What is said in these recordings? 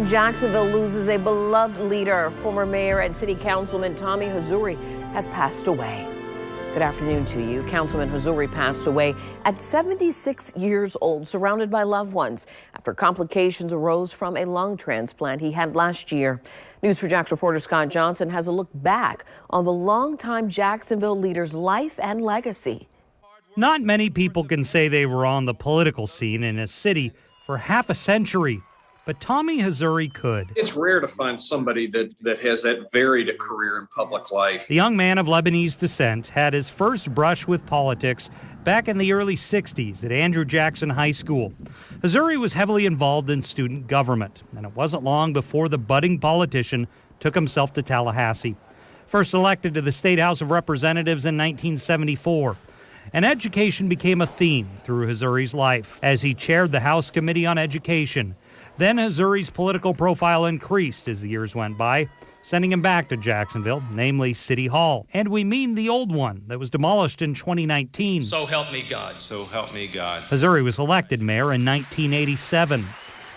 Jacksonville loses a beloved leader. Former mayor and city councilman Tommy Hazouri has passed away. Good afternoon to you. Councilman Hazouri passed away at 76 years old, surrounded by loved ones, after complications arose from a lung transplant he had last year. News4Jax reporter Scott Johnson has a look back on the longtime Jacksonville leader's life and legacy. Not many people can say they were on the political scene in a city for half a century, but Tommy Hazouri could. It's rare to find somebody that has that varied a career in public life. The young man of Lebanese descent had his first brush with politics back in the early 60s at Andrew Jackson High School. Hazouri was heavily involved in student government, and it wasn't long before the budding politician took himself to Tallahassee. First elected to the State House of Representatives in 1974. And education became a theme through Hazouri's life as he chaired the House Committee on Education. Then Hazouri's political profile increased as the years went by, sending him back to Jacksonville, namely City Hall. And we mean the old one that was demolished in 2019. So help me God. So help me God. Hazouri was elected mayor in 1987.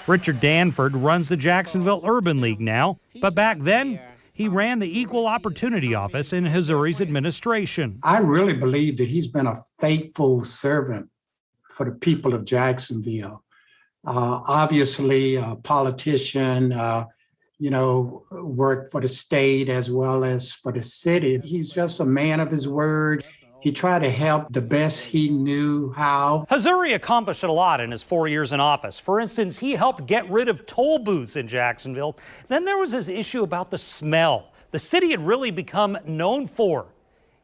Richard Danford runs the Jacksonville Urban League now, but back then, he ran the Equal Opportunity Office in Hazouri's administration. I really believe that he's been a faithful servant for the people of Jacksonville. Obviously, a politician, worked for the state as well as for the city. He's just a man of his word. He tried to help the best he knew how. Hazouri accomplished a lot in his 4 years in office. For instance, he helped get rid of toll booths in Jacksonville. Then there was this issue about the smell the city had really become known for.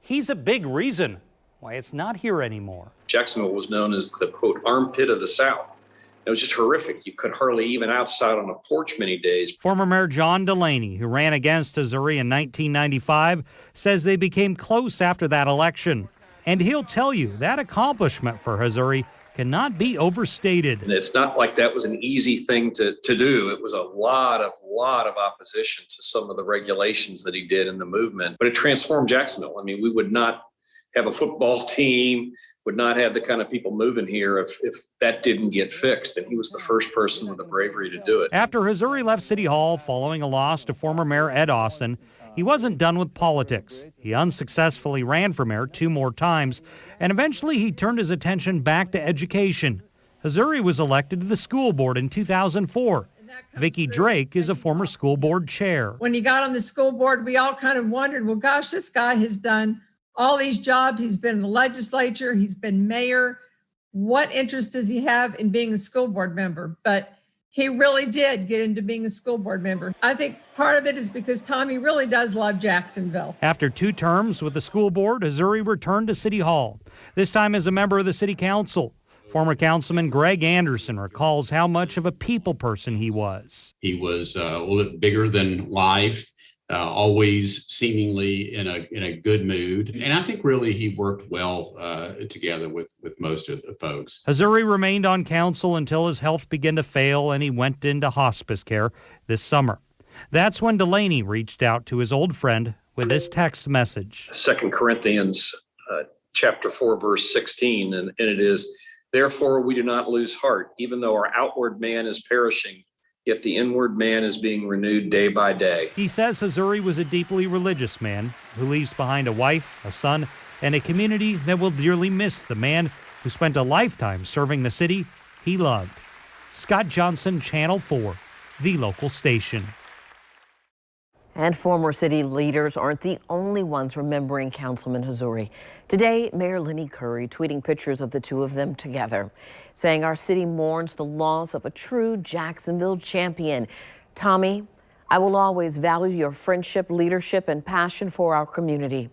He's a big reason why it's not here anymore. Jacksonville was known as the, quote, armpit of the South. It was just horrific. You could hardly even outside on a porch many days. Former Mayor John Delaney, who ran against Hazouri in 1995, says they became close after that election. And he'll tell you that accomplishment for Hazouri cannot be overstated. And it's not like that was an easy thing to do. It was a lot of opposition to some of the regulations that he did in the movement. But it transformed Jacksonville. I mean, we would not have a football team, would not have the kind of people moving here if that didn't get fixed. And he was the first person with the bravery to do it. After Hazouri left City Hall following a loss to former Mayor Ed Austin, he wasn't done with politics. He unsuccessfully ran for mayor 2 more times, and eventually he turned his attention back to education. Hazouri was elected to the school board in 2004. Vicki Drake is a former school board chair. When he got on the school board, we all kind of wondered, well, gosh, this guy has done all these jobs. He's been in the legislature. He's been mayor. What interest does he have in being a school board member? But he really did get into being a school board member. I think part of it is because Tommy really does love Jacksonville. After 2 terms with the school board, Hazouri returned to City Hall, this time as a member of the city council. Former Councilman Greg Anderson recalls how much of a people person he was. He was a little bit bigger than life, always seemingly in a good mood. And I think really he worked well together with most of the folks. Hazouri remained on council until his health began to fail and he went into hospice care this summer. That's when Delaney reached out to his old friend with this text message. 2 Corinthians chapter 4, verse 16, and it is, therefore we do not lose heart, even though our outward man is perishing, yet the inward man is being renewed day by day. He says Hazouri was a deeply religious man who leaves behind a wife, a son, and a community that will dearly miss the man who spent a lifetime serving the city he loved. Scott Johnson, Channel 4, the local station. And former city leaders aren't the only ones remembering Councilman Hazouri. Today, Mayor Lenny tweeting pictures of the two of them together, saying our city mourns the loss of a true Jacksonville champion. Tommy, I will always value your friendship, leadership, and passion for our community.